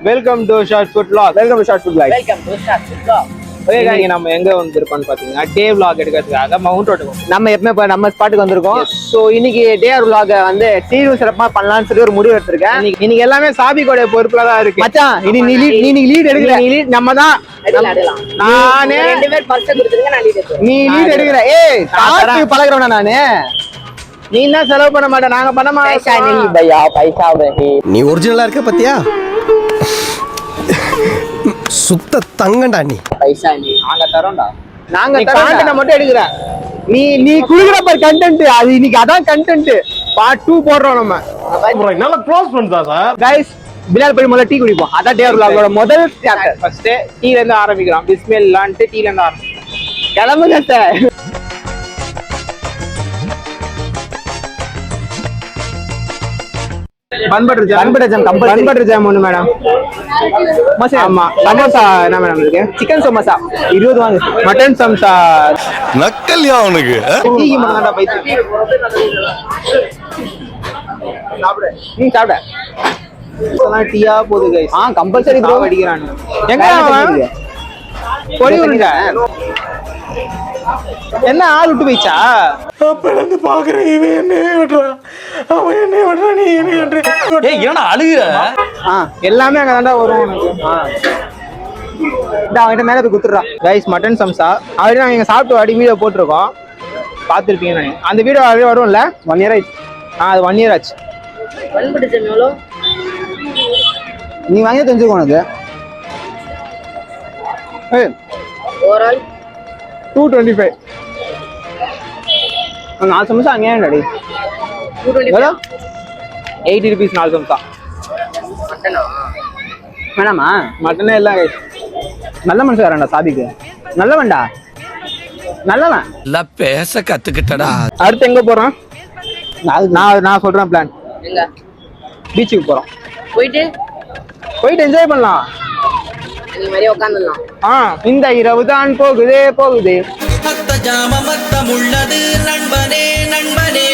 Welcome to short food vlog. Welcome to short food vlog. Welcome to short food vlog. Okay guys, நம்ம எங்க வந்திருக்கோம்னு பாத்தீங்கன்னா டே vlog எடுக்கிறதுக்காக mount road. நம்ம எப்பவுமே நம்ம ஸ்பாட்டுக்கு வந்திருக்கோம். சோ இன்னைக்கு டே vlog வந்து சீரும் சிறப்பா பண்ணலாம்னு சொல்லி ஒரு முடிவு எடுத்திருக்கேன். இன்னைக்கு எல்லாமே சாபிகோட பொறுப்புல தான் இருக்கு. மச்சான் நீ லீட் எடுக்கற. நீ லீட் நம்ம தான் நானே ரெண்டு பேர் பர்ஸ் கொடுத்துருங்க, நான் லீட் எடுக்கிறேன். நீ லீட் எடுக்கற. ஏய் காத்து பழகுறவனா நானு. நீ தான் செலவு பண்ண மாட்டே, நாங்க பண்ண பைசா மாட்டோம். नहीं भैया, पैसा नहीं. நீ ஒரிஜினலா இருக்க பத்தியா? சுத்த தங்கண்டா நீ. पैसा नहीं. நாங்க தரோம்டா. நாங்க நீ காண்டன மட்டும் எடுக்கற. நீ குடுக்குற பார் கண்டென்ட். அது இன்னைக்கு அதான் கண்டென்ட். பார்ட் 2 போடுறோம் நம்ம. நல்ல க்ளோஸ் பண்ணா சார். गाइस பிலால் போய் முதல்ல டீ குடிப்போம். அதான் டே vlogோட முதல் சாப்டர். ஃபர்ஸ்ட் டீல இருந்து ஆரம்பிக்கிறோம். பிஸ்மில்லாஹ்ன்ட்டு டீல இருந்து ஆரம்பிக்கிறோம். கிளம்புங்க sir. Bun butter jam compulsory. Bun butter jam ஒன்னு மேடம். ஆமா. சமோசா என்ன மேடம் இருக்கு? சிக்கன் சமோசா 20 வாங்க. மட்டன் சம்சா. நக்கல்யா அவனுக்கு. டீக்கு மட்டும் தான் பைத்தி. சாப்பிடு. நீ சாப்பிட. இதெல்லாம் டீயா போகுது गाइस. Compulsory bro. அடிக்கிறான். எங்க அவன்? பொடி உருண்டை. என்ன ஆள் விட்டு போயிச்சா? அப்பலந்து பாக்குறேன், இவன் என்ன விடுறான், அவன் என்ன விடுறான், நீ என்ன விடுற? ஏய் என்னடா அழுகுற? எல்லாமே அங்க தாண்டா வரும் உனக்கு. அவன்கிட்ட மேல போய் குத்துறான். गाइस மட்டன் சம்சா ஆல்ரெடி நாங்க இங்க சாப்பிட்டு அடி வீடியோ போட்டுருக்கோம், பார்த்துருப்பீங்க நினைக்கிறேன். அந்த வீடியோ ஆல்ரெடி வரும்ல? 1 year ஆயிடுச்சு. அது 1 year ஆச்சு. பண்பட்டு ஜம் எவ்வளோ? நீ வாங்கி தெரிஞ்சுக்கோ உனக்கு. ஏய் ஓவரால் 225. 4 சமோசா அங்கே டாடி. 225. 80 rupees 4 சம்சா. மட்டனா? வேணாமா? மட்டனே எல்லாம் guys. நல்ல மனுஷன் வரேன்டா சாபிக்கு. நல்லவன்டா. நல்லவன். இல்ல பேச கத்துக்கிட்டடா. அடுத்து எங்க போறோம்? நான் சொல்றேன் பிளான். எங்க? பீச்சுக்கு போறோம். போயிட்டு என்ஜாய் பண்ணலாம். இந்த மாதிரி உட்காந்துடலாம். இந்த இரவு தான் போகுது. மத்த ஜாம மத்தம் உள்ளது நண்பனே நண்பனே.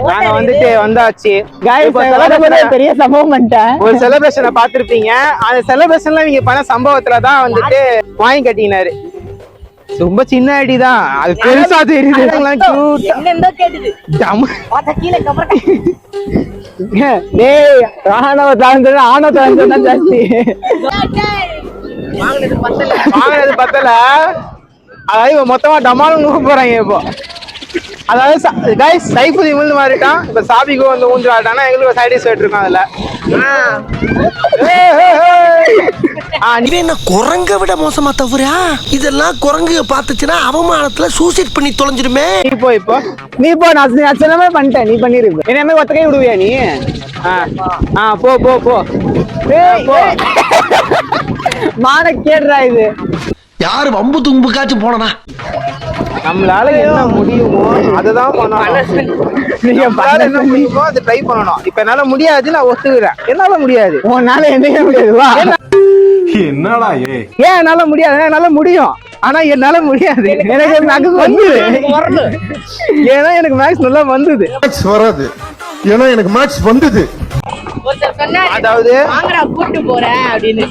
நாங்க வந்தாச்சு. பெரிய சம்பவம் பண்ணிட்டேன். ஒரு செலிப்ரேஷனை பார்த்திருப்பீங்க. அந்த செலிப்ரேஷன்ல நீங்க பண்ண சம்பவத்துல தான் வந்துட்டு வாங்கி கட்டினாரு. ரொம்ப சின்ன அடி தான், அது பெருசா தெரியுது. என்னென்னோ கேட்டுது. பார்த்தா கீழே கவர் டேய் ஆணவ தாழ்ந்தா ஜாஸ்தி. வாங்கினது பத்தல. அதாவது மொத்தமா டமாலும் நூக்க போறாங்க இப்போ. அதாவது गाइस சைஃபுல் இமுல் மாறிட்டான். இப்ப சாபிகோ வந்து ஊஞ்சல் ஆட்டானா, எங்களுக்கு சைடு செட் இருக்கும் அதுல. இவன் என்ன குரங்க விட மோசமா தவறா? இதெல்லாம் குரங்கு பாத்துச்சுன்னா அவமானத்துல சூசைட் பண்ணி தொலைஞ்சிருமே. நீ போ நான் சொன்னமே பண்ணிட்டேன். நீ பண்ணிரு. என்னமே ஒத்த கை விடுவியா நீ? போ. மான கேடுறா இது. யாரு வம்பு தும்புக்காச்சும் போனா நம்மளால என்ன முடியுமோ அததான் பண்ணணும். நீங்க என்ன முடியுமோ அதை ட்ரை பண்ணணும். இப்ப என்னால முடியாது, நான் ஒத்துக்கிறேன். என்னால முடியாது. உன்னால என்ன முடியாது. வா. என்னடா ஏன் என்னால முடியாது? என்னால முடியும், ஆனா என்னால முடியாது. எனக்கு மேக்ஸ் வந்தது. ஏன்னா எனக்கு மேக்ஸ் நல்லா வந்தது. வராது, ஏன்னா எனக்கு மேட்ச் வந்தது. ஒருத்தர் சொன்னாரு, அதாவது வாங்கடா கூட்டு போறேன் அப்படின்னு.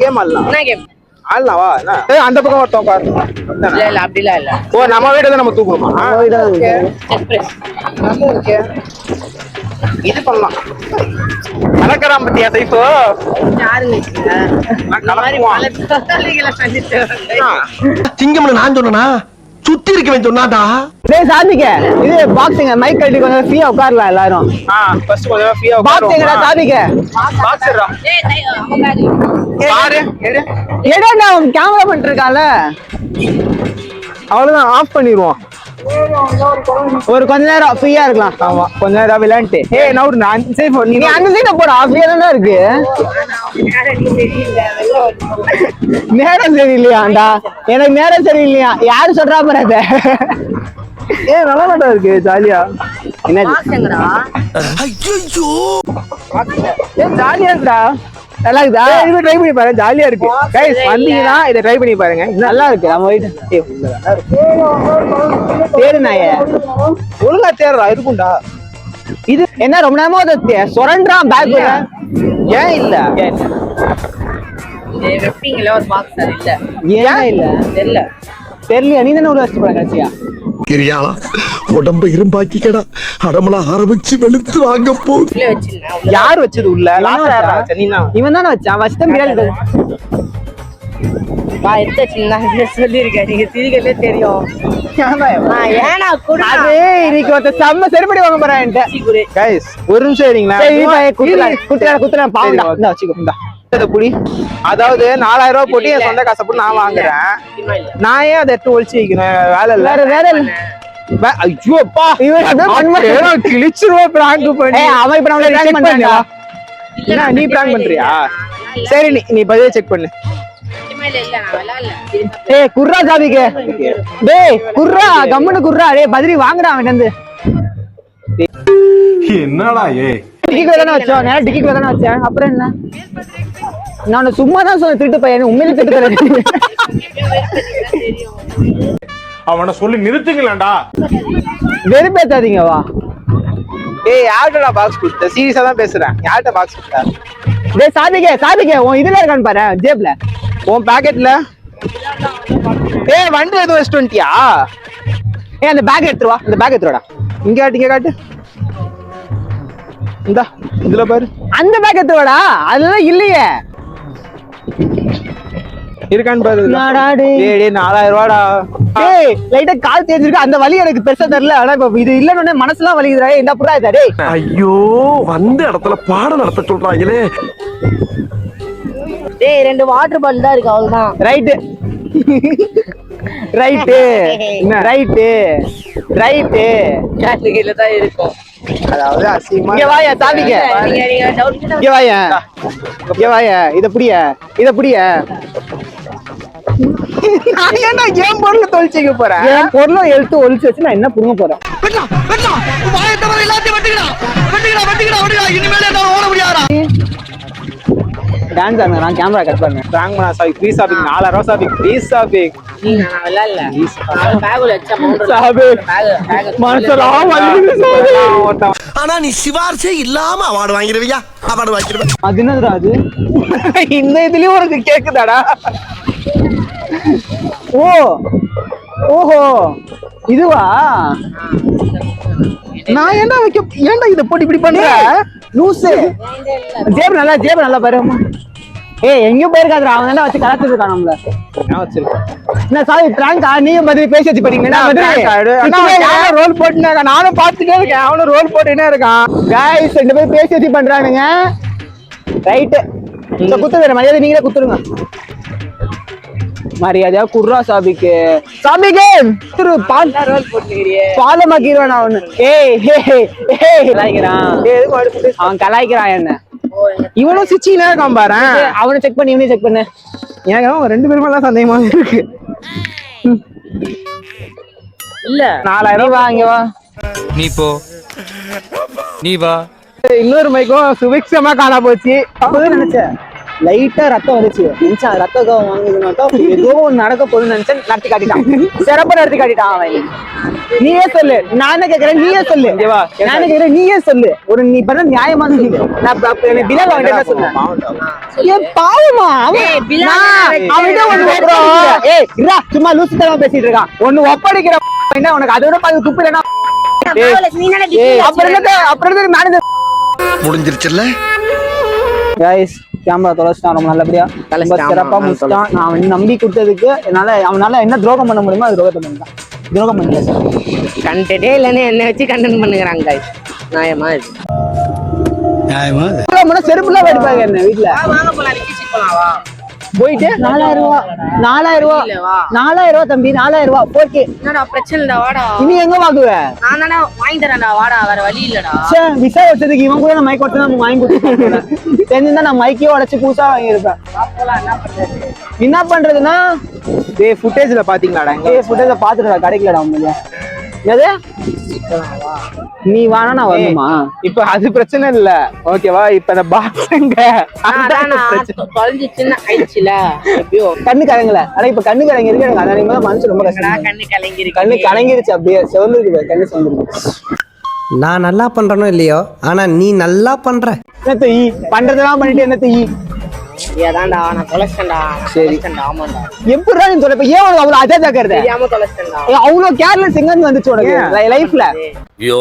கேம் ஆடலாம். என்ன கேம்? ஆடலாவா? அந்த பக்கம் ஒருத்தன் உட்காரு. இல்ல அப்படிலாம் இல்ல. நம்ம வீடு தான் நம்ம தூக்குவோமா? இது பண்ணலாம். கலக்கறான் பத்தியா சைஃபோ? சிங்கம்னு நான் சொன்னா சுத்தி இருக்கவன் சொன்னாடா. டேய் சாதிக்க இது பாக்ஸிங் மைக் கட்டி கொஞ்சம் ஃப்ரீயா உட்காரலாம் எல்லாரும். ஃபர்ஸ்ட் கொஞ்சம் ஃப்ரீயா பாக்ஸிங்டா சாதிக்க. பாக்ஸர்டா. டேய் அவங்க பாரு ஏடா கேமரா பண்ணிட்டு இருக்கான்ல. அவ்வளவுதான், ஆஃப் பண்ணிடுவோம். ஒரு கொஞ்ச நேரம் ஃப்ரீயா இருக்கலாம். ஆமா, கொஞ்ச நேரம் விளையாண்டு. நான் சேஃப். நீ அந்த சைட போடா, ஃப்ரீயா தானே இருக்கு. நேரம் சரியில்லையாண்டா. எனக்கு நேரம் சரியில்லையா? யாரு சொல்றா பாரு அத. நல்லா இருக்கு, ஜாலியா. என்னது பாக்ஸ் எங்கடா? ஐயோ ஜாலியா இருக்குடா. நல்லா இருக்குதா? இது ட்ரை பண்ணி பாருங்க, ஜாலியா இருக்கு கைஸ். வந்தீங்கன்னா இதை ட்ரை பண்ணி பாருங்க. நல்லா இருக்கு. நம்ம வீட்டு தேடு நாயே ஒழுங்கா தேடுறா இருக்கும்டா. இது என்ன ரொம்ப நேரமா சுரண்டான் பேக். ஏன் இல்ல? இது வெப்பிங்கள ஒரு பாக்ஸ் இல்ல. ஏன் இல்ல தெரியல. தெரியல. நீ தானே உள்ள வச்சு போற கடைசியா? கிரியாளா உடம்ப இரும்பாக்கிக்கடா, அடமலா ஆரம்பிச்சு வெளுத்து வாங்க போ. உள்ள வச்சிருந்தேன். உள்ள யார் வச்சது உள்ள? லாஸ்ட் யாரா வச்சா? நீ தான். இவன் தானே வச்சான். வச்சுதான் பிரியாணி வா எடுத்து வச்சிருந்தா சொல்லிருக்கேன். நீங்க சிரிக்கலே தெரியும். ஏனா கூட அது இன்னைக்கு ஒருத்த செம்ம செருப்படி வாங்க போறான் என்கிட்ட. கைஸ் ஒரு நிமிஷம் இருங்களா. குத்துறா பாவம்டா. இந்தா வச்சுக்கோ. இந்தா இதை புடி. அதாவது 4000 ரூபாய் போட்டு என் சொந்த காசை போட்டு நான் வாங்குறேன். நான் ஏன் அதை எடுத்து ஒழிச்சு வைக்கணும்? வேலை இல்ல. வேற இல்ல. ஐயோ அப்பா, இவன் அப்படியே கிழிச்சிருவா பிராங்க் பண்ணி. அவன் இப்ப நம்மள prank பண்றான்டா. என்ன நீ பிராங்க் பண்றியா? சரி நீ பதிலே செக் பண்ணு. இல்ல நான் விளையாடல. ஏய் குர்ரா சாபிக்கு. டேய் குர்ரா கம்முனு குர்ரா. டேய் பதிரி வாங்குடா அவன் வந்து. என்னடா டிக்கிக்கு தானே வச்சோம். நேரா டிக்கிக்கு தானே வச்சேன். அப்புறம் என்ன? நான் சும்மா தான் சொன்னேன் திருட்டு பையன். உண்மையிலே திருட்டு பையன். அவனை சொல்லி நிறுத்துங்களேன்டா. வெறுப்பேத்தாதீங்க வா. ஏய் யார்கிட்ட பாக்ஸ் கொடுத்த? சீரியஸா தான் பேசுறேன். யார்கிட்ட பாக்ஸ் கொடுத்த? டேய் சாதிக்கே உன் இதுல இருக்கான்னு பாரு ஜேப்ல. உன் பாக்கெட்ல. ஏய் வண்டி எதுவும் வச்சுட்டு வந்துட்டியா? ஏய் அந்த பேக் எடுத்துட்டு வா. அந்த பேக் எடுத்துடா. இங்க காட்டு. இந்தா இதுல பாரு. அந்த பேக் எடுத்துடா. அதெல்லாம் இல்லையே. இருக்கான்னு பாரு. என்னடா டேய். டேய் 4000 ரூபாடா. டேய் லைட்டா கால் தேஞ்சிருக்கு. அந்த வலி எனக்கு பெருசா தெரியல. ஆனா இப்ப இது இல்லன்னு மனசுலாம் வலிக்குதுடா. என்ன புறா இதா டேய். ஐயோ வந்த இடத்துல பாடம் நடத்த சொல்றாங்களே. டேய் 2 வாட்டர் பாட்டில் தான் இருக்கு அவ்வளவுதான். ரைட் கேட்டகரியில தான் இருக்கும். அதாவது அசிங்கமா. இங்க வாயா சாபிக்க. நீங்க டவுட் இங்க வாயா. இத புடிய. நான் ஏன்டா என் பொருளை தொலைச்சிக்க போறேன்? என் பொருளை எடுத்து ஒளிச்சு வச்சு நான் என்ன புடுங்க போறேன்? டான்ஸ் ஆடுங்க. நான் கேமரா கட் பண்ணேன். பிராங்க் பண்ணா சாபிக். Please SABIC. 4000 ரூபாய் சாபிக். Please SABIC. நான் விளையாடல. நான் பேக்ல வச்ச அமௌண்ட் சாபிக் பேக் மனசெல்லாம் வலிக்குது சாபிக். ஆனா நீ சிவார்சே இல்லாம அவார்டு வாங்கிடுவியா? அவார்டு வாங்கிடுவேன். அது என்னதுடா அது? இந்த இதுலயும் உனக்கு கேக்குதாடா? ஓஹோ இதுவா? நான் ஏன்டா இத போட்டு இப்படி பண்ற? லூசு. ஜேப் நல்லா பாரு. ஏய் எங்கேயும் போயிருக்காதுடா. அவன் என்ன வச்சு கலாச்சிட்டு இருக்கான் நம்மள. நான் வச்சிருக்கேன். என்ன சாரி பிராங்கா? நீயும் பதிரி பேசி வச்சு போறீங்களா? ரோல் போட்டுனே இருக்கான். நானும் பாத்துட்டே இருக்கேன். அவனும் ரோல் போட்டுனே இருக்கான். गाइस 2 பேர் பேசி வச்சு பண்றானுங்க. ரைட். குத்துற மரியாதை நீங்களே குத்துருங்க. மரியாதையா குர்ரா சாபிக்கு. திரு பால் ரோல் போட்டுக்கிறியே. பாலமாக்கிடுவான் அவனு. ஏய் கலாய்க்கிறான். அவன் கலாய்க்கிறான் என்ன. இவனும் சிச்சினே இருக்கான் பாரு. அவனை செக் பண்ணி இவனையும் செக் பண்ணு. எனக்கு அவன் 2 பேருமே எல்லாம் சந்தேகமா இருக்கு. இல்ல 4000 வா இங்க வா. நீ வா. இன்னொரு மைக்கும் சுபிக்ஷமா காணா போச்சு. அப்பதான் நினைச்சேன் லைட்டா ரத்தம் வந்துச்சு. நினைச்சேன் ரத்த கோவம் வாங்குதுனாக்கா ஏதோ ஒண்ணு நடக்க போகுதுன்னு நினைச்சேன். நடத்தி காட்டிட்டான். சிறப்பா நடத்தி காட்டிட்டான் அவன். நீயே சொல்லு. நானே கேக்குறேன். நீயே சொல்லு. நானே கேக்குறேன். நீயே சொல்லு. ஒரு நீ பண்ண நியாயமா சொல்லு. நான் பிலால் அவன்கிட்ட என்ன சொன்னேன்? ஏன் பாவமா அவன்கிட்ட ஒண்ணு ஏய் இல்ல சும்மா லூசுத்தனமா பேசிட்டு இருக்கான். ஒண்ணு ஒப்படைக்கிற என்ன உனக்கு அதை விட பாத்து துப்பு இல்லைன்னா அப்புறம் மேனேஜர் முடிஞ்சிருச்சுல்ல. गाइस கேமரா தொலைச்சிட்டான். ரொம்ப நல்லபடியா சிறப்பா முடிச்சிட்டான். நான் அவன் நம்பி கொடுத்ததுக்கு அவனால என்ன துரோகம் பண்ண முடியுமோ அது துரோகத்தை பண்ணிட்டான். துரோகம் பண்ணல சார். கண்டென்ட்டே இல்லன்னு என்ன வச்சு கண்டென்ட் பண்ணுங்கறாங்க गाइस. நியாயமா இது? செருப்புலாம் வெடிப்பாங்க என்ன வீட்டுல. வாங்க போலாம். ரிச்சி போலாம் வா. போயிட்டு 4000 ரூபாய் தம்பி. 4000 ரூபாய் போக்கே. என்னடா பிரச்சனை இல்லடா வாடா. இனி எங்க வாங்குவ? நான் தானே வாங்கி தரேன்டா வாடா. வேற வழி இல்லடா. விசா வச்சதுக்கு இவன் கூட மைக் வச்சு நம்ம வாங்கி கொடுத்துருக்கேன். தெரிஞ்சிருந்தா நான் மைக்கே உடைச்சு புதுசா வாங்கியிருப்பேன். என்ன பண்றதுன்னா ஃபுட்டேஜ்ல பாத்தீங்களாடா? ஃபுட்டேஜ பாத்துட்டா கிடைக்கலடா உண்மையில. என்னது நீ வானா நான் வரணுமா? இப்ப அது பிரச்சனை இல்ல ஓகேவா, இப்ப இந்த பாக்ஸங்க தொலைஞ்சிச்சுன்னு ஆயிடுச்சுல எப்படியோ கண்ணு கலங்கல. ஆனா இப்ப கண்ணு கலங்கி இருக்கு எனக்கு. அதனால மனசு ரொம்ப கஷ்டம். கண்ணு கலங்கி கண்ணு கலங்கிருச்சு, அப்படியே சிவந்துருக்கு, கண்ணு சிவந்துருக்கு. நான் நல்லா பண்றேனோ இல்லையோ, ஆனா நீ நல்லா பண்ற. என்னத்த ஈ பண்றதெல்லாம் பண்ணிட்டு என்னத்த ஈ? ஏதான்டா நான் தொலைச்சிட்டேன்டா. சரி. ஆமாண்டா எப்படிடா நீ தொலைப்ப? ஏன் உனக்கு அவ்வளவு அஜாஜாக்குறது? தெரியாம தொலைச்சிட்டேன்டா. அவ்வளவு கேர்லெஸ் எங்க இருந்து வந்துச்சு உனக்கு லைஃப்ல? ஐயோ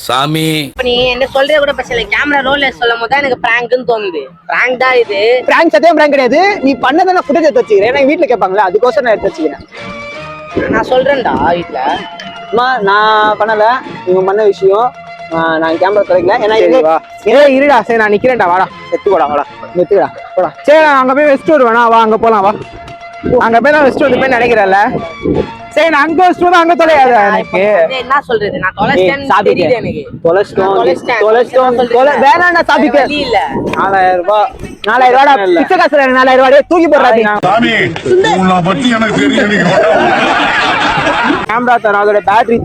சாமி, இப்ப நீ என்ன சொல்றத கூட பிரச்சனை இல்லை. கேமரா ரோல்ல சொல்லும் போது தான் எனக்கு பிராங்க்னு தோணுது. பிராங்க் தான் இது. பிராங்க் சத்தியம் பிராங்க் கிடையாது. நீ பண்ணதை நான் ஃபுட்டேஜ் எடுத்து வச்சுக்கிறேன். ஏன்னா வீட்டுல கேட்பாங்களா, அதுக்கோசரம் நான் எடுத்து வச்சுக்கிறேன். நான் சொல்றேன்டா வீட்டுல. அம்மா நான் பண்ணல, இவங்க பண்ண விஷயம். நான் கேமரா தொலைக்கல. ஏன்னா இருடா, சரி நான் நிக்கிறேன்டா, வாடா எடுத்துக்கோடா, வாடா எடுத்துக்கடா போடா. சரி நான் அங்க போய் வெஸ்ட் வருவேனா, வா அங்க போலாம் வா. அங்க போய் நான் வெஸ்ட் வந்து போய் நினைக்கிறேன்ல. சரி நான் அங்க வெஸ்ட் வந்து அங்க தொலையாத எனக்கு. என்ன சொல்றது, நான் தொலைச்சிட்டேன்னு சாப்பிட்டு தெரியுது எனக்கு. தொலைச்சிட்டோம் வேணாண்டா சாப்பிக்க. வழி இல்ல. 4000 ரூபாய் 4000 ரூபாடா பிச்சை காசு. 4000 ரூபாய் தூக்கி போடுறாங்க. சாமி உன்னை பத்தி எனக்கு தெரியும். கேமரா தரோம், அதோட பேட்டரி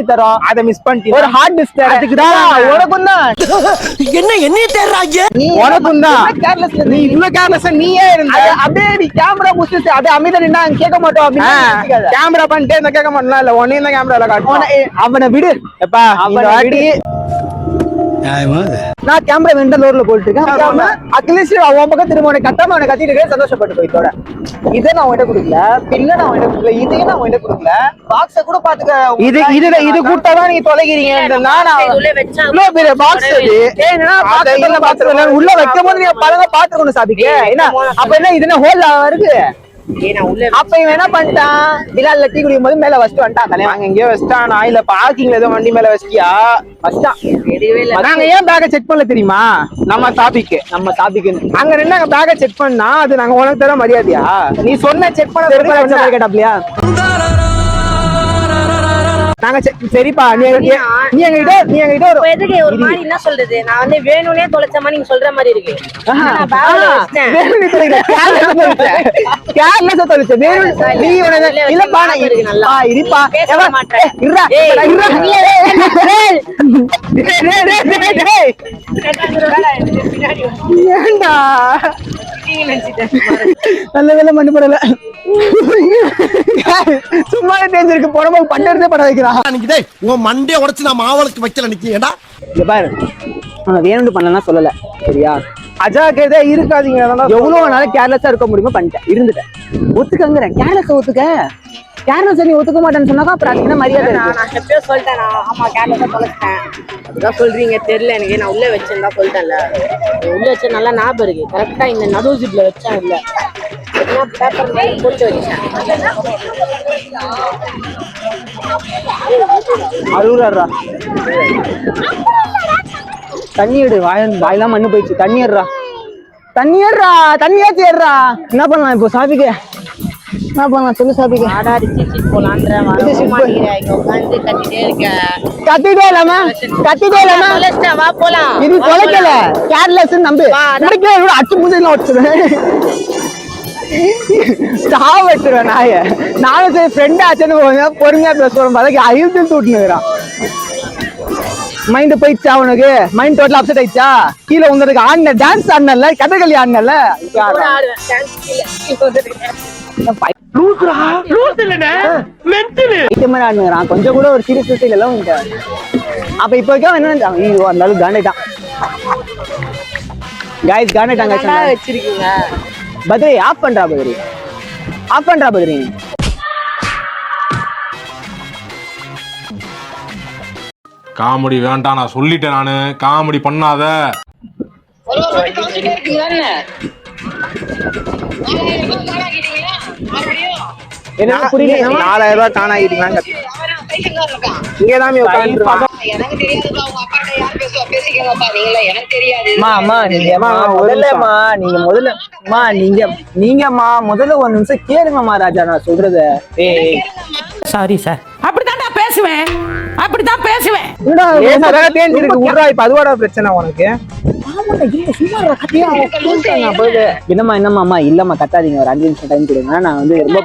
தரோம், அதை மிஸ் பண்ணிட்டீங்க. ஒரு ஹார்ட் டிஸ்க் அதுக்குதான். உனக்கும் தான். என்னைய தேடுறாங்க. உனக்கும் தான். கேர்லெஸ் நீ இவ்வளவு கேர்லெஸ் நீயே இருந்த. அப்படியே நீ கேமரா முடிச்சு அப்படியே அமைதியா நின்னா கேட்க மாட்டோம் அப்படின்னு கேமரா பண்ணிட்டே இந்த கேட்க மாட்டேன் இல்ல, ஒன்னே தான் கேமரால காட்டுவோம். அவனை விடு. எப்பா இந்த வாட்டி நான் கேமரா வெண்ட லோர்ல போட்டு இருக்கேன். அட்லீஸ்ட் அவன் பக்கம் திரும்ப உனக்கு கட்டாம அவனை கத்திட்டு சந்தோஷப்பட்டு போயிட்டோட. இதை நான் உன்கிட்ட கொடுக்கல, பின்ன நான் உன்கிட்ட கொடுக்கல, இதையும் நான் உன்கிட்ட கொடுக்கல. பாக்ஸ கூட பாத்துக்க. இது கூட்டாதான் நீங்க தொலைகிறீங்க. உள்ள வச்சா இவ்வளவு பெரிய பாக்ஸ் அது. உள்ள வைக்கும் போது நீ பழங்க பாத்துக்கணும் சாப்பிக்க. என்ன அப்ப என்ன இது என்ன ஹோல் இருக்கு? நான் உள்ள அப்ப இவன் என்ன பண்ணிட்டான், பிலால்ல டீ குடிக்கும் போது மேல வச்சுட்டு வந்துட்டான். நாங்க எங்கேயோ வச்சிட்டான், இல்ல பார்க்கிங்ல ஏதோ வண்டி மேல வச்சிட்டியா? வச்சுட்டான். தெரியவே இல்ல. நாங்க ஏன் பேக்கை செக் பண்ணல தெரியுமா? நம்ம சாப்பிக்கு அங்க ரெண்டு நாங்க பேக்கை செக் பண்ணா அது நாங்க உனக்கு தர மரியாதையா? நீ சொன்ன செக் பண்ண கேட்டாப்லையா? நாங்க சரிப்பா, நீ எங்ககிட்ட இப்ப எதுக்கு ஒரு மாதிரி என்ன சொல்றது, நான் வந்து வேணும்னே தொலைச்ச மாதிரி நீங்க சொல்ற மாதிரி இருக்கு. நான் பேக்ல வச்சிட்டேன். பேச மாட்டேன். ஏண்டா நல்ல வேலை மண்ணு படல. சும்மா தெரிஞ்சிருக்கு போனமா பண்டே பட வைக்கிறான். உன் மண்டே உடைச்சு நான் மாவளுக்கு வைக்கல நிக்கிறேன்டா. இங்க பாரு, வேணும்னு பண்ணலாம் சொல்லல சரியா? அஜாக்கிரதையா இருக்காதீங்க. எவ்வளவு நாள கேர்லெஸ்ஸா இருக்க முடியுமோ பண்ணிட்டேன், இருந்துட்டேன். ஒத்துக்கங்கிறேன். கேர்லெஸ் ஒத்துக்க. கேர்லெஸ் நீ ஒத்துக்க மாட்டேன்னு சொன்னாக்கா அப்புறம் அதுக்கு என்ன மரியாதை? நான் எப்பயோ சொல்லிட்டேன். ஆமா கேர்லெஸ்ஸா தொலைச்சிட்டேன். அதுதான் சொல்றீங்க தெரியல எனக்கு. நான் உள்ள வச்சேன் தான் சொல்லிட்டேன்ல. உள்ள வச்ச நல்லா ஞாபகம் இருக்கு. கரெக்டா இந்த நடு ஜிப்ல வச்சேன். இல்ல பேப்பர் மேல போட்டு வச்சேன். அழுகுறாரா? தண்ணி எடு. வாயெல்லாம் மண்ணு போயிடுச்சு. தண்ணி ஏறா, தண்ணியாச்சு ஏறா. என்ன பண்ணலாம் இப்போ சாப்பிக்க? என்ன பண்ணலாம் சொல்லு சாப்பிக்க? ஆடாடி சீட் போலான்ற மாட்டேங்கிறேன். இங்க உட்காந்து கத்திட்டே இருக்கேன். கத்திட்டே இல்லாம தொலைச்சிட்டேன், வா போலாம். இது தொலைக்கல, கேர்லெஸ் நம்பு. அச்சு மூஞ்சிலாம் வச்சுருவேன், சாவ வச்சிருவேன் நாய. நானும் சரி ஃப்ரெண்ட் ஆச்சுன்னு பொறுமையா பேசுவோம். பார்த்தா அழுத்து தூட்டுனுக்குறான். மைண்ட் போயிடுச்சா உனக்கு? மைண்ட் டோட்டல் அப்செட் ஆயிடுச்சா? கீழே உந்ததுக்கு ஆடின டான்ஸ் ஆடினல, கதகளி ஆடினல. கொஞ்சம் கூட ஒரு சீரியஸ் எல்லாம் உண்டு. அப்ப இப்ப வைக்க என்ன ஐயோ அந்த அளவுக்கு காண்டாயிட்டான். கைஸ் காண்டாயிட்டாங்க வச்சிருக்கீங்க. பத்ரி ஆஃப் பண்றா, பத்ரி காமெடி வேண்டாம், நான் சொல்லிட்டேன். நானு காமெடி பண்ணாத. என்ன புரியல? 4000 ரூபாய் காண ஆகிட்டீங்களா? இங்கதான் உட்காந்து நீங்கம்மா முதல்ல ஒரு நிமிஷம் கேளுங்கம்மா ராஜா நான் சொல்றத. சாரி சார், அப்படித்தான் பேசுவேன். இப்ப அதுவோட பிரச்சனை உனக்கு. என்னம்மா இல்லம்மா கத்தாதீங்க, ஒரு 5 நிமிஷம் டைம் கொடுங்க. நான் வந்து ரொம்ப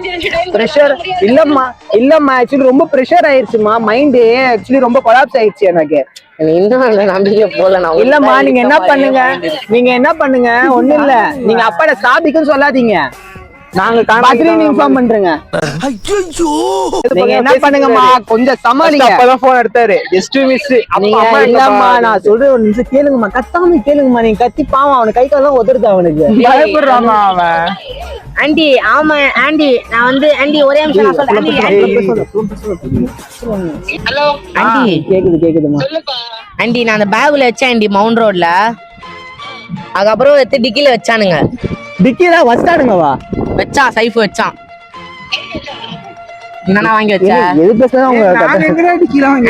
ப்ரெஷர். இல்லம்மா ஆக்சுவலி ரொம்ப ப்ரெஷர் ஆயிடுச்சுமா, மைண்டு ஆக்சுவலி ரொம்ப கொலாப்ஸ் ஆயிடுச்சு எனக்கு. நம்பிக்கை போல நான் இல்லம்மா நீங்க என்ன பண்ணுங்க ஒண்ணும் இல்ல, நீங்க அப்பாட சாபிக்குன்னு சொல்லாதீங்க, நாங்க பத்ரின்னு இன்ஃபார்ம் பண்றேங்க. நீங்க என்ன பண்ணுங்கம்மா, கொஞ்சம் சமாளிங்க. அப்பதான் போன் எடுத்தாரு, ஜஸ்ட் மிஸ். நீங்க இல்லம்மா நான் சொல்றேன், ஒரு நிமிஷம் கேளுங்கம்மா, கத்தாம கேளுங்கம்மா. நீங்க கத்தி பாவம், அவனுக்கு கை காலம் உதறுது அவனுக்கு. பயப்படுறாமா அவன். ஆண்டி ஆமா ஆண்டி, நான் வந்து ஆண்டி ஒரே நிமிஷம் நான் சொல்றேன். ஹலோ ஆண்டி, கேக்குதுமா ஆண்டி நான் அந்த பேக்ல வச்சேன் ஆண்டி, மவுண்ட் ரோட்ல. அதுக்கப்புறம் எடுத்து டிக்கில வச்சானுங்க. டிக்கில வச்சானுங்கவா? வச்சான், சைஃப் வச்சான். என்னன்னா வாங்கி வச்சேன். எது பேசுறதா உங்க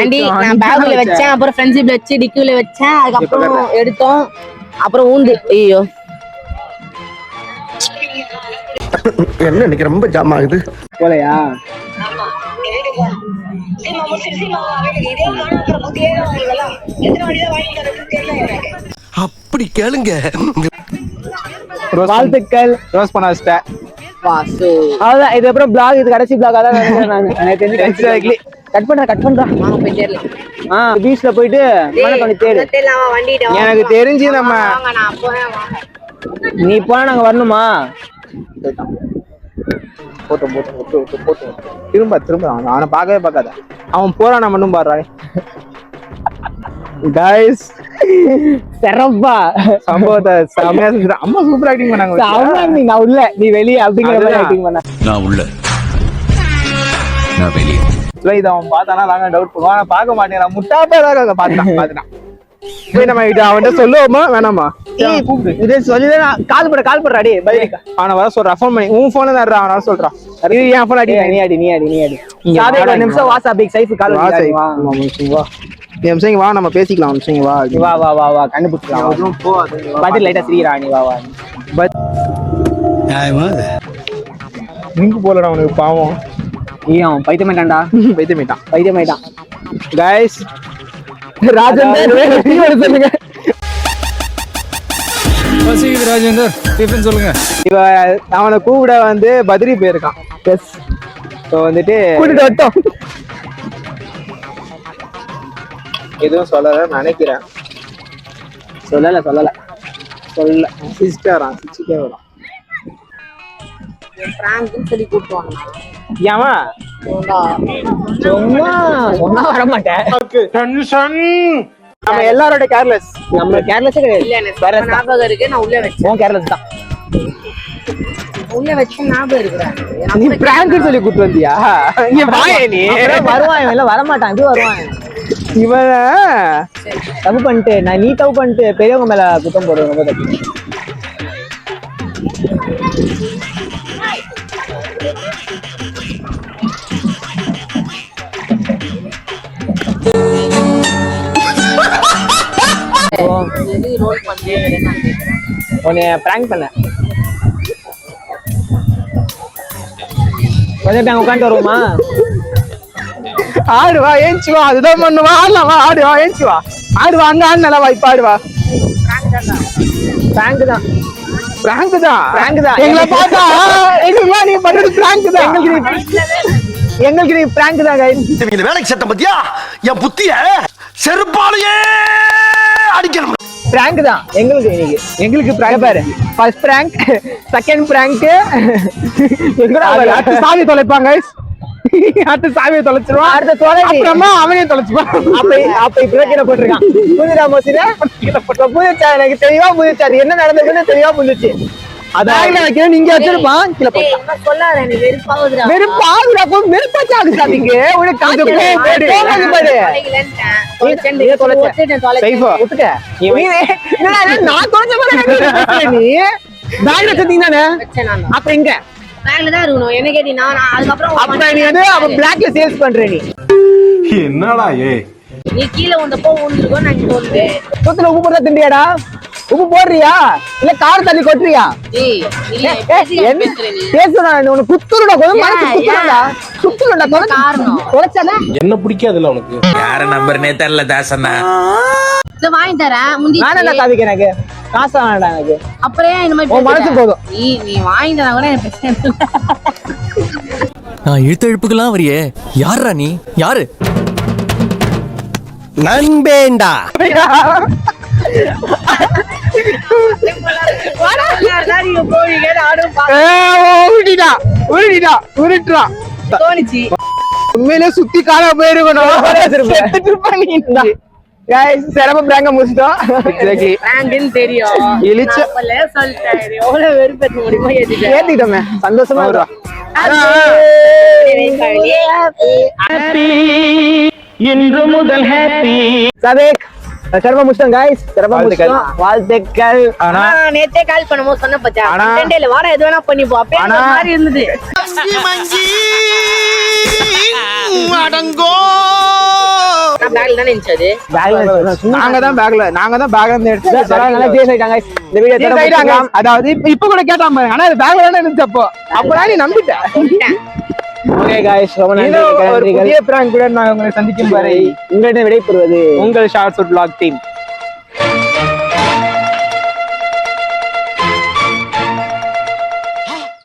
ஆண்டி நான் பேக்ல வச்சேன், அப்புறம் ஃப்ரெண்ட்ஷிப்ல வச்சு டிக்கில வச்சேன், அதுக்கப்புறம் எடுத்தோம், அப்புறம் ஊந்து. ஐயோ என்ன இன்னைக்கு ரொம்ப ஜாம் ஆகுது போலையா? அப்படி கேளுங்க. வாழ்த்துக்கள். ரோஸ் பண்ண வச்சிட்டேன். அவ்வளவுதான், இது அப்புறம் பிளாக், இது கடைசி பிளாக். அதான் நினைக்கிறேன் நானு. எனக்கு தெரிஞ்சு கட் பண்றா. பீச்ல போயிட்டு தேடு. எனக்கு தெரிஞ்சு நம்ம நீ போனா நாங்க வரணுமா? திரும்ப அவனை பார்க்கவே பார்க்காத, அவன் போறான் மட்டும் பாடுறான். கைஸ் சிறப்பா சம்பவத்தை செம்மையா செஞ்சுட்டான். அம்மா சூப்பர் ஆக்டிங் பண்ணாங்க. நான் உள்ள, நீ வெளியே அப்படிங்கிற மாதிரி ஆக்டிங் பண்ண. நான் உள்ள, நான் வெளியே. இதை அவன் பார்த்தானா நாங்க டவுட் பண்ணுவான், ஆனா பார்க்க மாட்டேங்கிறான். முட்டாப்பா ஏதாவது பார்த்துட்டான். போய் நம்ம அவன்கிட்ட சொல்லுவோமா வேணாமா? இதே சொல்லிதான் கால் பண்றாடி. அவனை வர சொல்றான், ஃபோன் பண்ணி. உன் போன் தான் அவன் வர சொல்றான். இது என் போன். நீ அடி. ஒரு நிமிஷம் வாட்ஸ்அப் சைஃப் கால் வா. நிமிஷம் வா, நம்ம பேசிக்கலாம். நிமிஷம் வா கண்டுபிடிச்சிக்கலாம். பதில் லைட்டா சிரிக்கிறா. நீ வா லிங்க் போலடா அவனுக்கு, பாவம். அவன் பைத்தியமாயிட்டான்டா. பைத்தியமாயிட்டான். கைஸ் ராஜேந்தர் சொல்லுங்க. சொல்லுங்க. இவ அவனை கூப்பிட வந்து பத்ரி போயிருக்கான். வந்துட்டு கூட்டிட்டு வட்டோம். எதுவும் சொல்லல நினைக்கிறேன். சொல்லல சிஸ்டரா சிச்சிக்கே வரும். சொல்லி கூப்பிடுவாங்க. ஏமா சும்மா சொன்னா வர மாட்டேன். நம்ம எல்லாரோட கேர்லெஸ். நம்ம கேர்லெஸ்ஸே கிடையாது. ஞாபகம் இருக்கு, நான் உள்ள வச்சேன். கேர்லெஸ் தான். உள்ள வச்சு ஞாபகம் இருக்கிறேன். நீ பிராங்க் சொல்லி கூட்டு வந்தியா? இங்க வாயே நீ. வருவான் இவன், இல்ல வர மாட்டான். இது வருவான் இவன். தப்பு பண்ணிட்டு நீ தப்பு பண்ணிட்டு பெரியவங்க மேல குத்தம் போடுறது ரொம்ப தப்பு. உன்னை பிராங்க் பண்ண கொஞ்சம் உட்காந்து வருவோமா? ஆடுவா ஏஞ்சி வா, அதுதான் பண்ணுவா. ஆடலாம் வா, ஆடுவா ஏஞ்சி வா, ஆடுவா. அங்க ஆடுனல வா, இப்ப ஆடுவா. பிராங்க் தான். எங்களை பார்த்தா எங்களுக்கு நீ பண்றது பிராங்க் தான். எங்களுக்கு நீ பிராங்க் தான் கைஸ். இந்த வேலைக்கு சட்டம் பத்தியா என் புத்திய செருப்பாலேயே அடிக்கணும். பிராங்க் தான் எங்களுக்கு பிராங்க் பாரு. First prank, second prank. அடுத்து சாவி தொலைப்பாங்க. அடுத்து சாவியை தொலைச்சிருவான். அடுத்த தொலை அப்புறமா அவனையும் தொலைச்சுப்பான். அப்ப இப்பதான் கீழே போட்டிருக்கான். புரியுதா மோசினா? புரியுச்சா? எனக்கு தெளிவா புரியுச்சு. அது என்ன நடந்ததுன்னு தெளிவா புரிஞ்சிச்சு. அதான் வைக்கிறேன். நீங்க வச்சிருப்பான் கீழே போட்டான். சொல்லாத, எனக்கு வெறுப்பாகுதுடா. வெறுப்பாச்சாங்க உனக்கு காது போடு. நான் தொலைச்ச மாதிரி நீ பேக்ல வச்சிருந்தீங்க தானே? அப்ப எங்க பேக்ல தான் இருக்கணும். என்ன கேட்டீங்கன்னா நான் அதுக்கப்புறம் அப்ப நீ வந்து அவன் பிளாக்ல சேல்ஸ் பண்ற. நீ என்னடா நீ கீழே வந்தப்போ ஊந்துருக்கோம். நான் இங்க வந்து தூத்துல உப்பு போட்டா திண்டியாடா? உப்பு போடுறியா இல்ல கார் தள்ளி கொட்டுறியா? பேசுறா உனக்கு குத்துருடா. தொலைச்சாதான் என்ன பிடிக்காதுல்ல உனக்கு? யார நம்பர்னே தெரியல தாசண்ணா. வாங்கி தரேன். நானே காவிக்க எனக்கு காசு வேண்டாம் எனக்கு. அப்புறம் ஏன் இந்த மாதிரி உன் மனசு பேசுற? போதும். நீ வாங்கினா கூட எனக்கு பிரச்சனை இல்லை. நான் இழுத்த இழுப்புக்கெல்லாம் வரியே யாரா நீ யாரு நண்பேண்டா. நீங்க போவீங்க நானும் உருட்டுறான். தோணுச்சு. உண்மையிலே சுத்தி கால போயிருக்கணும். Guys, சிறப்பு பிராங்க முடிச்சிட்டோம். Exactly. பிராங்க்னு தெரியும். இழிச்ச- நான் அப்பலே சொல்லிட்டேன். இது எவ்வளவு வெறுப்பேத்த முடியுமோ ஏத்திட்டேன். ஏத்திட்டோமே, சந்தோஷமா இருக்கும். இன்று முதல் ஹாப்பி. சதேக் சிறப்பா முடிச்சிட்டோம் guys. சிறப்பா வாழ்த்துக்கள். முடிச்சிட்டோம். வாழ்த்துக்கள். ஆனா நான் நேத்தே கால் பண்ணும்போது சொன்ன பாத்தியா ஆனா- content இல்ல, வார எது வேணா பண்ணிப்போம். அப்பயே அந்த ஆனா- மாதிரி இருந்தது. அடங்கோ நான் பேக்ல தானே இருந்துச்சு அது. பேக்ல சும்மா நாங்க தான் பேக்ல இருந்து எடுத்து நல்லா பேஸ் ஆயிட்டாங்க guys. இந்த வீடியோ serious ஆயிட்டாங்க. அதாவது இப்ப கூட கேட்டான் பாருங்க. ஆனா அது பேக்ல தானே இருந்துச்சு அப்பதான் நீ நம்பிட்ட. ஓகே guys, ரொம்ப இன்னும் ஒரு நன்றி. புதிய பிராங்க் கூட நாங்க உங்களை சந்திக்கும் வரை உங்களிடம் விடைபெறுவது உங்கள் ஷார்ட்ஸ் vlog டீம்.